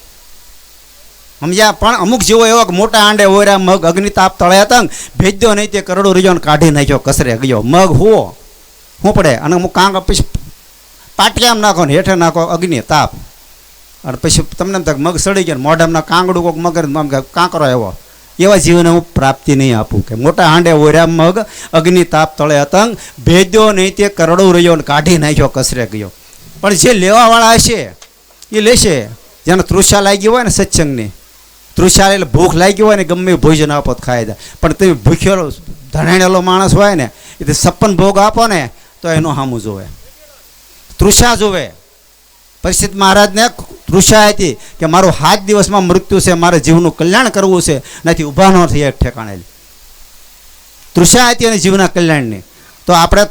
સમજ્યા. પણ અમુક જેવો એવો મોટા આંડે ઓર્યા મગ અગ્નિ તાપ તળ્યા તંગ ભેજ્યો નહીં તે કરોડો રીજો કાઢી નાખ્યો કસરે ગયો. મગ હું પડે અને હું કાંગ પછી પાટિયામાં નાખો ને હેઠે નાખો અગ્નિ તાપ, અને પછી તમને મગ સડી ગયા મોઢામાં કાંગડું કોઈક મગર કાંકરો એવો, એવા જીવને હું પ્રાપ્તિ નહીં આપું. કે મોટા હાંડે ઓર્યા મગ અગ્નિ તાપ તળે અતંગ ભેદ્યો નહીં તે કરડો રહ્યો ને કાઢી નાખ્યો કસરે ગયો. પણ જે લેવાવાળા હશે એ લેશે. જેને તૃષા લાગી હોય ને સત્સંગની તૃષા એટલે ભૂખ લાગી હોય ને ગમે ભોજન આપો તો ખાઈ જાય. પણ તમે ભૂખ્યો ધણાણેલો માણસ હોય ને એ 56 ભોગ આપો ને તો એનું સામું જોવે, તૃષા જોવે. પરિસ્થિત મહારાજને તૃષા હતી કે મારું 7 દિવસમાં મૃત્યુ છે, મારે જીવનું કલ્યાણ કરવું છે, નથી ઊભા ન થઈ એક ઠેકાણે. તૃષા હતી અને જીવના કલ્યાણની. તો આપણે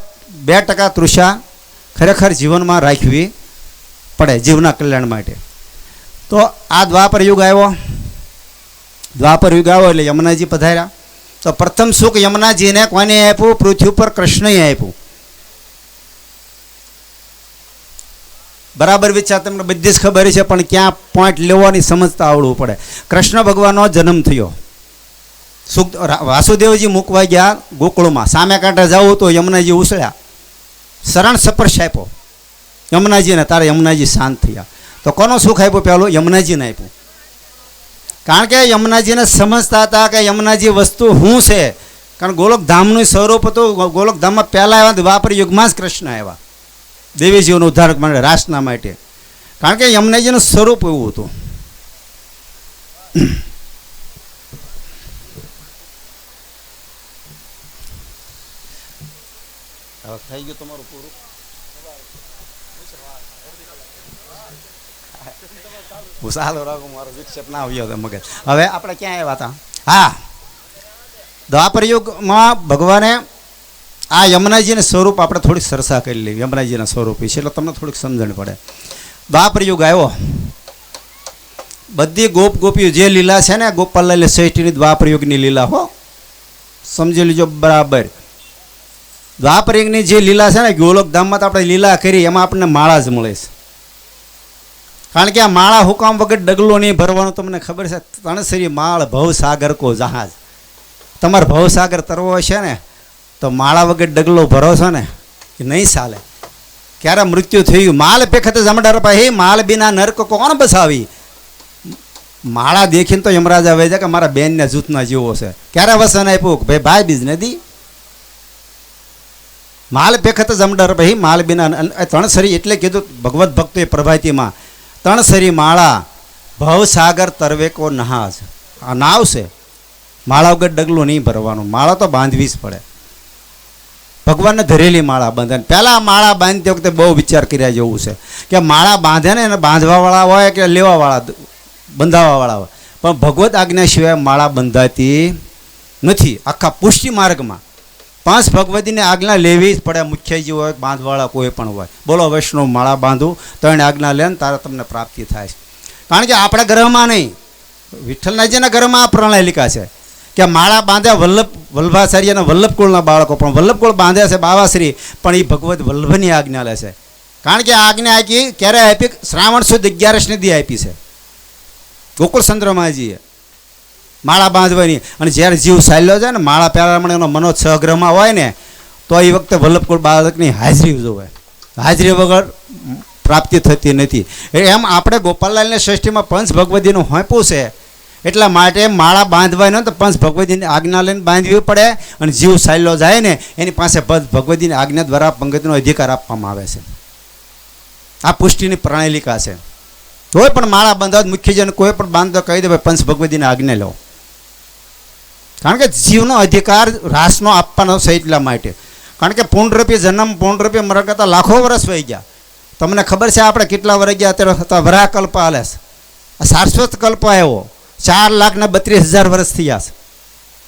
2% તૃષા ખરેખર જીવનમાં રાખવી પડે જીવના કલ્યાણ માટે. તો આ દ્વાપર યુગ આવ્યો. દ્વાપર યુગ આવ્યો એટલે યમુનાજી પધાર્યા. તો પ્રથમ સુખ યમુનાજીને કોને આપ્યું? પૃથ્વી ઉપર કૃષ્ણએ આપ્યું. બરાબર વિચાર તમને બધી જ ખબર છે, પણ ક્યાં પોઈન્ટ લેવાની સમજતા આવડવું પડે. કૃષ્ણ ભગવાનનો જન્મ થયો. વાસુદેવજી મૂકવા ગયા ગોકુળમાં, સામે કાંઠે જવું તો યમુનાજી ઉછળ્યા, શરણ સ્પર્શ આપ્યો યમુનાજીને, તારે યમુનાજી શાંત થયા. તો કોનો સુખ આપ્યું? પહેલું યમુનાજીને આપ્યું. કારણ કે યમુનાજીને સમજતા હતા કે યમુનાજી વસ્તુ શું છે. કારણ ગોલોકધામનું સ્વરૂપ હતું. ગોલોકધામમાં પહેલાં આવ્યા દ્વાપર યુગમાં જ કૃષ્ણ આવ્યા દેવીજીઓનું ઉદ્ધારક માટે, રાસના માટે. કારણ કે યમુનાજીનું સ્વરૂપ એવું હતું. થઈ ગયું તમારું પૂરું. ભૂસાલો રાખો, મારો વિક્ષેપ ના આવ્યો હતો મગજ. હવે આપણે ક્યાં આવ્યા હતા? હા, દ્વાપર યુગમાં ભગવાને આ યમુનાજીનું સ્વરૂપ આપણે થોડીક સરસા કરી લેવી. યમુનાજીના સ્વરૂપ વિશે એટલે તમને થોડીક સમજણ પડે. દ્વાપર યુગ આવ્યો, બધી ગોપ ગોપીઓ જે લીલા છે ને ગોપાલલાલ શ્રેષ્ઠની દ્વાપર યુગની લીલા હો, સમજી લીજો બરાબર. દ્વાપર યુગની જે લીલા છે ને ગોલોકધામમાં તો આપણે લીલા કરી એમાં આપણને માળા જ મળે છે. કારણ કે આ માળા હુકામ વગર ડગલો નહીં ભરવાનો. તમને ખબર છે, તણસરી માળ ભવસાગર કો જહાજ. તમારે ભવસાગર તરવો છે ને તો માળા વગર ડગલો ભરો છો ને એ નહીં ચાલે. ક્યારે મૃત્યુ થયું માલ પેખત જમડાર હે માલ બિના નરક કોણ બસાવી. માળા દેખીને તો યમરાજા આવે છે કે મારા બેનને જૂથના જેવો છે. ક્યારે વસન આપ્યું કે ભાઈ ભાઈ બીજ નથી. માલ પેખત જમડાર ભાઈ માલ બિના તણસરી એટલે કીધું ભગવત ભક્તોએ પ્રભાતિમાં તણસરી માળા ભવસાગર તરવે કો નહાજ. આ નાવ છે, માળા વગર ડગલું નહીં ભરવાનું. માળા તો બાંધવી જ પડે. ભગવાનને ધરેલી માળા બાંધે. પહેલાં માળા બાંધતી વખતે બહુ વિચાર કર્યા જેવું છે કે માળા બાંધે ને એને બાંધવાવાળા હોય કે લેવાવાળા બંધાવાવાળા હોય, પણ ભગવત આજ્ઞા સિવાય માળા બંધાતી નથી. આખા પુષ્ટિ માર્ગમાં 5 ભગવતીની આજ્ઞા લેવી જ પડે. મુખ્યજી હોય બાંધવાળા કોઈ પણ હોય. બોલો વૈષ્ણવ માળા બાંધું તો એને આજ્ઞા લે ને તારે તમને પ્રાપ્તિ થાય છે. કારણ કે આપણા ગ્રહમાં નહીં, વિઠ્ઠલનાથજીના ગ્રહમાં આ પ્રણાલિકા છે કે માળા બાંધ્યા વલ્લભાચાર્ય અને વલ્લભકુળના બાળકો, પણ વલ્લભકુળ બાંધ્યા છે બાવાશ્રી, પણ એ ભગવત વલ્લભની આજ્ઞા લે છે. કારણ કે આ આજ્ઞા આપી ક્યારે આપી? શ્રાવણ સુદ 11 દી આપી છે ગોકુળ ચંદ્રમાજીએ માળા બાંધવાની. અને જ્યારે જીવ ચાલ્યો જાય ને માળા પહેલાં એનો મનો 6 ગ્રહમાં હોય ને તો એ વખતે વલ્લભકુળ બાળકની હાજરી જોવે. હાજરી વગર પ્રાપ્તિ થતી નથી. એમ આપણે ગોપાલલાલને ષષ્ઠીમાં 5 ભગવતીનું હોંપ્યું છે. એટલા માટે માળા બાંધવાની તો 5 ભગવતીની આજ્ઞા લઈને બાંધવી પડે. અને જીવ ચાલ્યો જાય ને એની પાસે ભગવતીની આજ્ઞા દ્વારા પંગતનો અધિકાર આપવામાં આવે છે. આ પુષ્ટિની પ્રણાલિકા છે. કોઈ પણ માળા બાંધવા મુખ્યજન કોઈ પણ બાંધતો કહી દે ભાઈ 5 ભગવતીની આજ્ઞા લો. કારણ કે જીવનો અધિકાર રાસનો આપવાનો છે. એટલા માટે કારણ કે પૂર્ણરૂપી જન્મ પૂર્ણરૂપી મરણ કરતાં લાખો વર્ષ વહી ગયા. તમને ખબર છે આપણે કેટલા વર્ષ ગયા? અત્યારે વરાહ કલ્પ હાલે છે. આ શાશ્વત કલ્પ આવ્યો 4,32,000 વર્ષ થયા છે.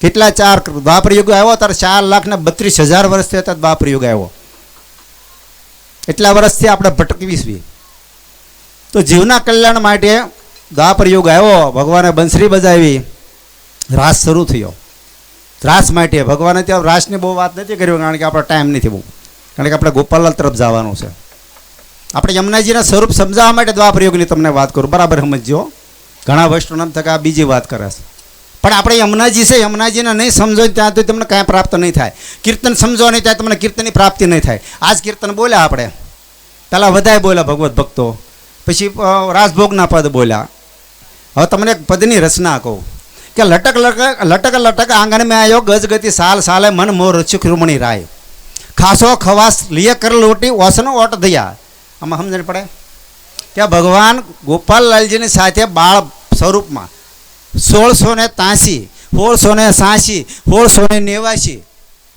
કેટલા? 4 દ્વાપર યુગ આવ્યો ત્યારે 4,32,000 વર્ષ થયા હતા. દ્વાપર યુગ આવ્યો એટલા વર્ષથી આપણે ભટકવી છીએ. તો જીવના કલ્યાણ માટે દ્વાપર યુગ આવ્યો. ભગવાને બંસરી બજાવી, રાસ શરૂ થયો. રાસ માટે ભગવાને ત્યાં રાસની બહુ વાત નથી કરી, કારણ કે આપણો ટાઈમ નથી બહુ. કારણ કે આપણે ગોપાલલાલ તરફ જવાનું છે. આપણે યમુનાજીના સ્વરૂપ સમજાવવા માટે દ્વાપર યુગની તમને વાત કરું, બરાબર સમજજો. ઘણા વૈષ્ણવ થકા બીજી વાત કરે છે, પણ આપણે યમુનાજી છે, યમુનાજીને નહીં સમજો ત્યાં તો તમને કાંઈ પ્રાપ્ત નહીં થાય. કીર્તન સમજો નહીં ત્યાં તમને કીર્તનની પ્રાપ્તિ નહીં થાય. આજ કીર્તન બોલ્યા આપણે, પહેલાં વધારે બોલ્યા ભગવત ભક્તો, પછી રાજભોગના પદ બોલ્યા. હવે તમને એક પદની રચના કહું કે લટક લટક લટક લટક આંગણ મેં આવ્યો ગજગતિ સાલ સાલે મન મોર રચુક રૂમણી રાય ખાસો ખવાસ લીએ કર લોટી ઓસનો ઓટ દયા. આમાં સમજણ પડે કે ભગવાન ગોપાલલાલજીની સાથે બાળ સ્વરૂપમાં 1683 1686 1689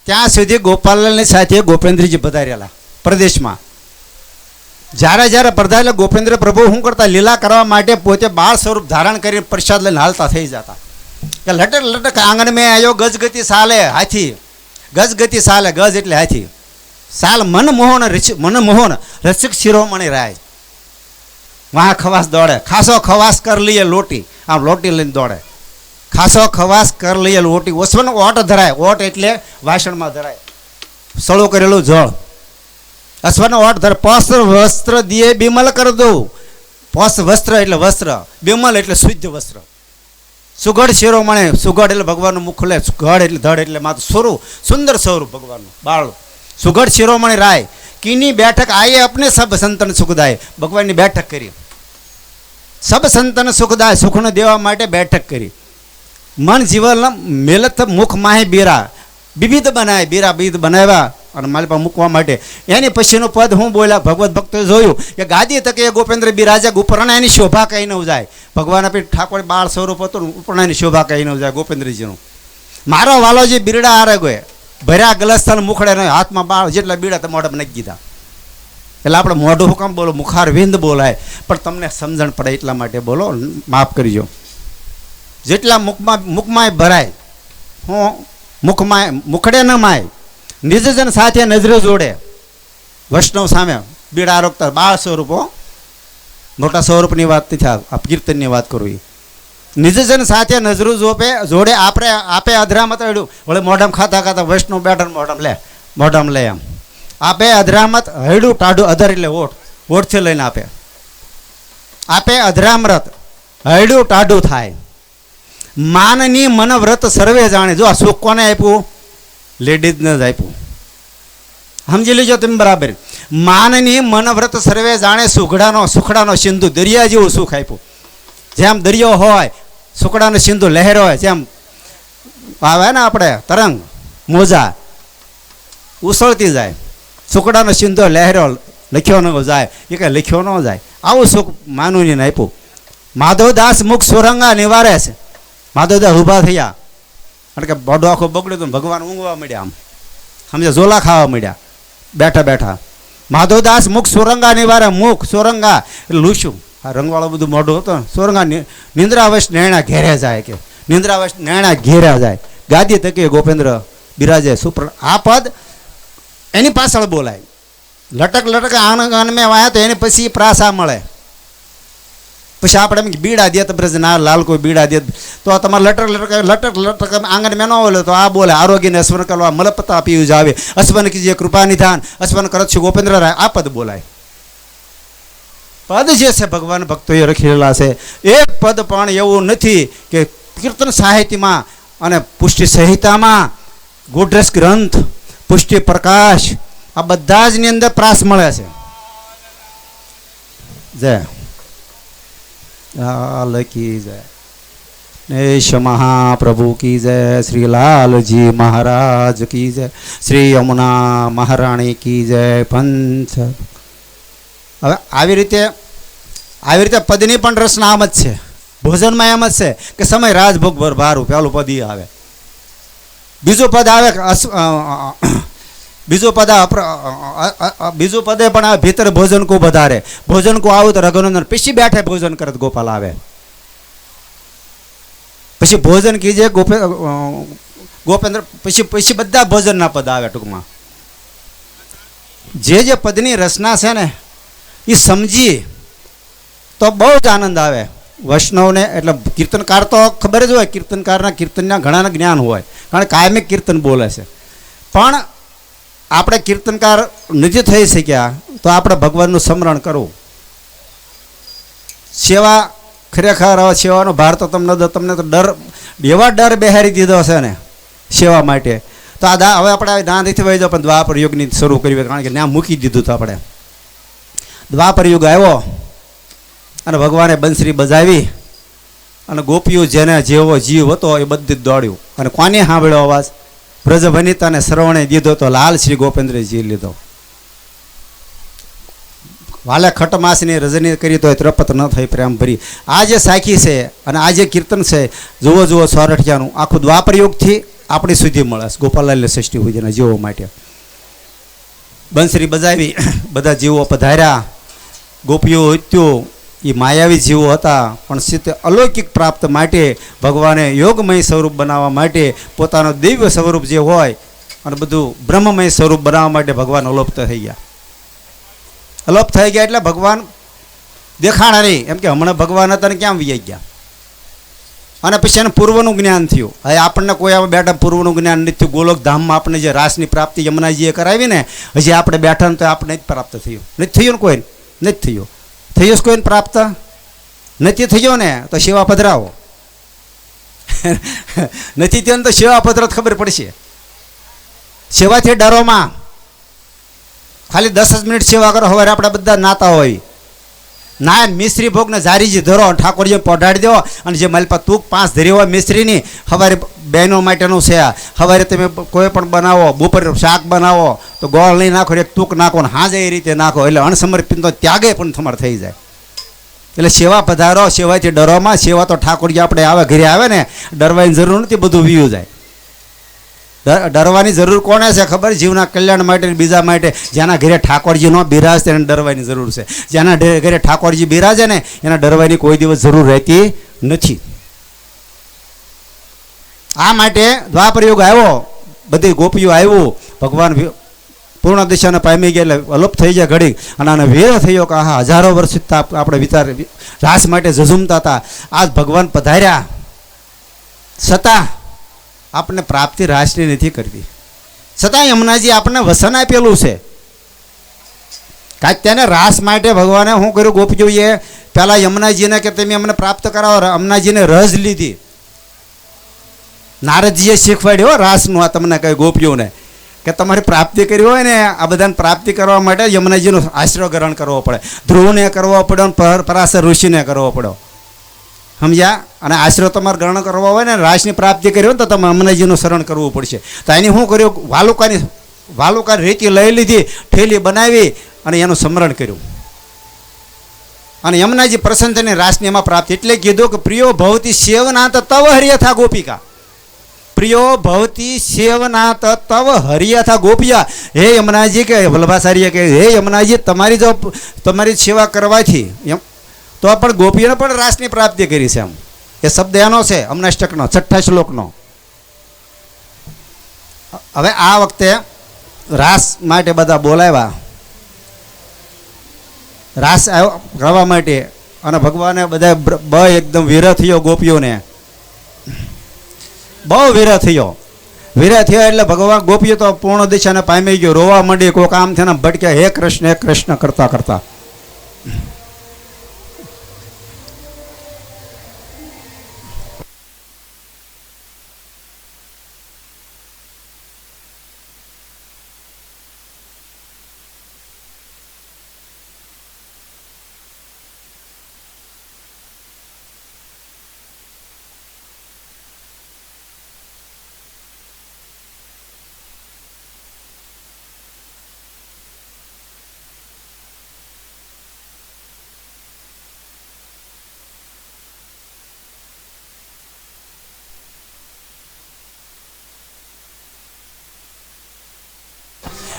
ત્યાં સુધી ગોપાલલાલની સાથે ગોપેન્દ્રજી પધારેલા પ્રદેશમાં. જ્યારે જ્યારે પધારેલા ગોપેન્દ્ર પ્રભુ શું કરતા? લીલા કરવા માટે પોતે બાળ સ્વરૂપ ધારણ કરીને પ્રસાદ લઈને હાલતા થઈ જતા કે લટક લટક આંગણ મેં આવ્યો ગજગતિ સાલે હાથી. ગજગતિ સાલે, ગજ એટલે હાથી, સાલ મનમોહન મનમોહન રસિક શિરોમણી રાય. વાહ ખવાસ દોડે, ખાસો ખવાસ કર લઈએ લોટી, આમ લોટી લઈને દોડે. ખાસો ખવાસ કર લઈએ લોટી, ઓસવાનો ઓટ ધરાય. ઓટ એટલે વાસણમાં ધરાય, સળું કરેલું જળ. અશ્વનો ઓટ ધરે. પસ્ત્ર વસ્ત્ર દિયે બિમલ કર દઉં. વસ્ત્ર એટલે વસ્ત્ર, બિમલ એટલે શુદ્ધ વસ્ત્ર. સુગઢ શિરોમણે, સુગઢ એટલે ભગવાનનું મુખ લે, ગઢ એટલે ધડ એટલે માથું, સ્વરૂપ સુંદર સ્વરૂપ ભગવાનનું બાળ. સુગઢ શિરોમણી રાય કીની બેઠક આયે અપને સબ સંતન સુખદાય. ભગવાનની બેઠક કરી, સબ સંતન સુખદાય, સુખને દેવા માટે બેઠક કરી. મન જીવન મેલત મુખ માહે બીરા વિવિધ બનાય, બીરા વિવિધ બનાવ્યા અને માલિપા મૂકવા માટે. એની પછીનું પદ હું બોલ્યા ભગવત ભક્તોએ જોયું કે ગાદી તકે ગોપેન્દ્ર બિરાજે ઉપરના એની શોભા કઈ ન જાય. ભગવાન આપી ઠાકોર બાળ સ્વરૂપ હતું ઉપરના એની શોભા કઈ ન જાય ગોપેન્દ્રજીનું. મારો વાલોજી બીરડા આરે ગયો ભર્યા ગલસ્થાન મુખડે નહીં હાથમાં બાળ જેટલા બીડા તો મોઢામાં નાખી દીધા. એટલે આપણે મોઢું હુકમ બોલો મુખાર વિંદ બોલાય પણ તમને સમજણ પડે એટલા માટે બોલો, માફ કરજો. જેટલા મુખમાં ભરાય હું મુખડે ન માય નિજજન સાથે નજરે જોડે વૈષ્ણવ સામે બીડા રોકતા બાળ સ્વરૂપો મોટા સ્વરૂપની વાત નથી, આ કીર્તનની વાત કરું. એ નિજજન સાથે નજરું જોડે આપણે આપે અધરામત હડ્યું વળે મોઢામાં ખાતા વૈષ્ણવ બેઠા મોઢામાં લે એમ આપે અધરામત હૈડું ટાઢું અધર એટલે ઓઠથી લઈને આપે અધરામરત હૈડું ટાઢું થાય. માનની મનવ્રત સર્વે જાણે. જો આ સુખ કોને આપ્યું? લેડીઝને જ આપ્યું. સમજી લેજો તમે બરાબર. માનની મનવ્રત સર્વે જાણે. સુખડાનો સિંધુ દરિયા જેવું સુખ આપ્યું. જેમ દરિયો હોય સુખડાનો સિંધુ લહેર હોય, જેમ આવે ને આપણે તરંગ મોજા ઉછળતી જાય, સુકડાનો સિંધો લહેરો લખ્યો ન જાય, એ કંઈ લખ્યો ન જાય. આવું સુખ માનુજીને આપ્યું. માધવદાસ મુખ સુરંગા નિવારે છે. માધવદાસ ઊભા થયા કારણ કે બોડો આખો બગડ્યો તો ભગવાન ઊંઘવા મળ્યા, આમ સમજે ઝોલા ખાવા મળ્યા બેઠા બેઠા. માધવદાસ મુખ સુરંગા નિવારે. મુખ સુરંગા એટલે લૂછું આ રંગવાળું બધું મોઢું હતું. સુરંગા નિંદ્રાવશ નૈણા ઘેરે જાય કે નિંદ્રાવશ નૈણા ઘેરે જાય. ગાદી તકે ગોપેન્દ્ર બિરાજે સુપ્ર. આ પદ એની પાછળ બોલાય. લટક લટક આનંદ મેં વાયા તો એની પછી પ્રાસા મળે. પછી આપણે એમ બીડા દે તો બ્રજ ના લાલ કોઈ બીડા દે તો તમારે લટક લટક આંગણ મેં ન બોલે તો આ બોલે આરોગ્યને અસ્વન કરવા મલપતા પીવું જાવે અસ્વન કીજીએ કૃપા નિધાન અસ્વન કરત છું ગોપેન્દ્ર રાય. આ પદ બોલાય. પદ જે છે ભગવાન ભક્તોએ રખેલા છે. એક પદ પણ એવું નથી કે કીર્તન સાહિત્યમાં અને પુષ્ટિ સંહિતામાં ગોડ્રેસ ગ્રંથ પુષ્ટિ પ્રકાશ આ બધા જ ની અંદર પ્રાસ મળે છે. જય લાલ કી જય. નેશ મહાપ્રભુ કી જય. શ્રી લાલજી મહારાજ કી જય. શ્રી યમુના મહારાણી કી જય. પંચ. હવે આવી રીતે પદની પણ રચના આમ જ છે. ભોજનમાં એમ જ છે કે સમય રાજભોગ ભર ભારું પહેલું પદ ઈ આવે. બીજું પદ આવે બીજું પદે પણ આવે ભીતર ભોજન કો વધારે. ભોજન કો આવું તો રઘુનંદન પછી બેઠે ભોજન કરત ગોપાલ આવે. પછી ભોજન કીજે ગોપેન્દ્ર પછી બધા ભોજનના પદ આવે. ટૂંકમાં જે પદની રચના છે ને એ સમજી તો બહુ જ આનંદ આવે વૈષ્ણવને. એટલે કીર્તનકાર તો ખબર જ હોય, કીર્તનના ઘણાના જ્ઞાન હોય કારણ કાયમિક કીર્તન બોલે છે. પણ આપણે કીર્તનકાર નથી થઈ શક્યા તો આપણે ભગવાનનું સ્મરણ કરવું. સેવા ખરેખર સેવાનો ભાર તો તમને તો ડર એવા ડર બેહારી દીધો છે ને સેવા માટે. તો આ હવે આપણે ના નથી વહી જાવ પણ દ્વાપર યુગની શરૂ કરવી કારણ કે ત્યાં મૂકી દીધું તો આપણે. દ્વાપર યુગ આવ્યો અને ભગવાને બંસરી બજાવી અને ગોપીઓ જેને જેવો જીવ હતો એ બધી જ દોડ્યું. અને કોને સાંભળ્યો અવાજ? બ્રજ વનિતાને શ્રવણે દીધો તો લાલ શ્રી ગોપેન્દ્રજી લીધો. વાલે ખટમાસની રજની કરી તો ત્રપત ન થઈ પ્રેમ ભરી. આ જે સાખી છે અને આ જે કીર્તન છે જુઓ સોરઠિયાનું આખું દ્વાપર યુગથી આપણી સુધી મળે છે. ગોપાલાલ ષષ્ઠી પૂજનના જીવો માટે બંસરી બજાવી બધા જીવો પધાર્યા. ગોપીઓ હત્યો એ માયાવી જીવો હતા પણ સીતે અલૌકિક પ્રાપ્ત માટે ભગવાને યોગમય સ્વરૂપ બનાવવા માટે પોતાનો દિવ્ય સ્વરૂપ જે હોય અને બધું બ્રહ્મમય સ્વરૂપ બનાવવા માટે ભગવાન અલોપ થઈ ગયા. અલોપ થઈ ગયા એટલે ભગવાન દેખાણા નહીં. એમ કે હમણાં ભગવાન હતા ને ક્યાં વહી ગયા. અને પછી એને પૂર્વનું જ્ઞાન થયું. હવે આપણને કોઈ આમાં બેઠા પૂર્વનું જ્ઞાન નથી થયું. ગોલોક ધામમાં આપણે જે રાસની પ્રાપ્તિ યમુનાજીએ કરાવી ને હજી આપણે બેઠા ને તો આપણે જ પ્રાપ્ત થયું નથી. થયું ને કોઈ નથી થયું. થયું કોઈને પ્રાપ્ત નથી થયો ને તો સેવા પધરાવો. નથી થયો ને તો સેવા પધરાવ ખબર પડશે. સેવાથી ડરોમાં ખાલી 10 જ મિનિટ સેવા કરો. હવે આપણે બધા નાતા હોય ના મિસ્ત્રી ભોગને જારીજી ધરો ઠાકોરજી પઢાડી દો અને જે મારી પાસે તૂક 5 ધરી હોય મિસ્ત્રીની સવારે બહેનો માટેનું છે સવારે તમે કોઈ પણ બનાવો બપોરે શાક બનાવો તો ગોળ નહીં નાખો એક તૂક નાખો ને હાજે એ રીતે નાખો એટલે અણસમર્પિત તો ત્યાગે પણ તમારે થઈ જાય. એટલે સેવા પધારો, સેવાથી ડરોમાં. સેવા તો ઠાકોરજી આપણે આવે ઘરે આવે ને ડરવાની જરૂર નથી, બધું વીયું જાય. ડરવાની જરૂર કોને છે ખબર? જીવના કલ્યાણ માટે બીજા માટે. જેના ઘરે ઠાકોરજી ન બિરાજે એને ડરવાની જરૂર છે. જેના ઘરે ઠાકોરજી બિરાજે ને એને ડરવાની કોઈ દિવસ જરૂર રહેતી નથી. આ માટે દ્વાપર યુગ આવ્યો, બધી ગોપીઓ આવ્યું, ભગવાન પૂર્ણ દિશાને પામી ગયા એટલે અલોપ થઈ જાય ઘડી. અને આને વેર થયો કે આ હજારો વર્ષ આપણે વિચાર રાસ માટે ઝઝુમતા હતા, આજ ભગવાન પધાર્યા છતાં આપણને પ્રાપ્તિ રાસની નથી કરતી. છતાં યમુનાજી આપણને વસન આપેલું છે. કાંઈક તેને રાસ માટે ભગવાને શું કર્યું? ગોપીઓએ પહેલાં યમુનાજીને કે તમે અમને પ્રાપ્ત કરાવો. યમુનાજીને રસ લીધી. નારદજીએ શીખવાડ્યો રાસનું આ તમને કહ્યું ગોપીઓને કે તમારે પ્રાપ્તિ કરવી હોય ને આ બધાને પ્રાપ્તિ કરવા માટે યમુનાજીનો આશ્રય ગ્રહણ કરવો પડે. ધ્રુવને કરવો પડ્યો, પરાશર ઋષિને કરવો પડ્યો. સમજ્યા? અને આશ્રય તમારે ગ્રહણ કરવો હોય ને રાસની પ્રાપ્તિ કરી હોય તો તમે યમુનાજીનું શરણ કરવું પડશે. તો એની શું કર્યું? વાલુકાની રીતિ લઈ લીધી, ઠેલી બનાવી અને એનું સ્મરણ કર્યું. અને યમુનાજી પ્રસન્ન થઈને રાસની એમાં પ્રાપ્તિ. એટલે કીધું કે પ્રિયો ભવતી સેવનાથ તવ હરિયથા ગોપિકા. પ્રિયો ભવતી સેવનાથ તવ હરિયથા ગોપિયા. હે યમુનાજી કે વલ્લભાચાર્ય કે હે યમુનાજી તમારી સેવા કરવાથી તો પણ ગોપીઓને પણ રાસની પ્રાપ્તિ કરી છે. એમ એ શબ્દ એનો છે અમનાષ્ટકનો 6ઠ્ઠા શ્લોકનો. હવે આ વખતે રાસ માટે બધા બોલાવ્યા, રાસ ગાવા માટે. અને ભગવાને બધા એકદમ વિરહ થયો ગોપીઓને, બહુ વિરહ થયો. વિરહ થયો એટલે ભગવાન ગોપીઓ તો પૂર્ણ દિશાને પામી ગયો, રોવા માંડી. કોઈક આમ થઈને ભટક્યા, હે કૃષ્ણ કરતા કરતા.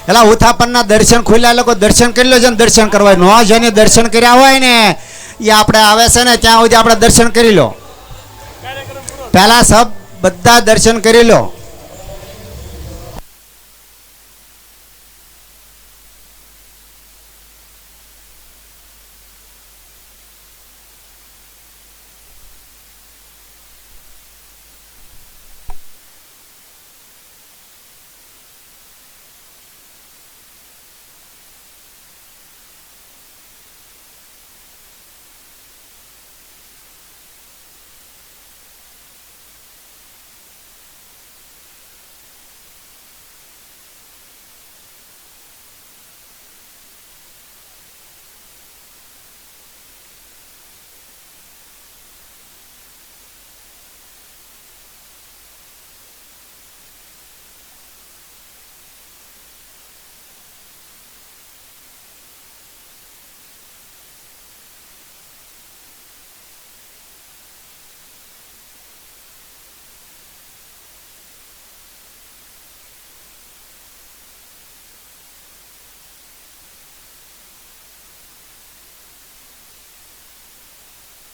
એટલે ઉથાપનના દર્શન ખુલ્યા લોકો દર્શન કરી લો છે ને દર્શન કરવા ન જેને દર્શન કર્યા હોય ને એ આપણે આવે છે ને ત્યાં સુધી આપણે દર્શન કરી લો. પહેલા બધા દર્શન કરી લો.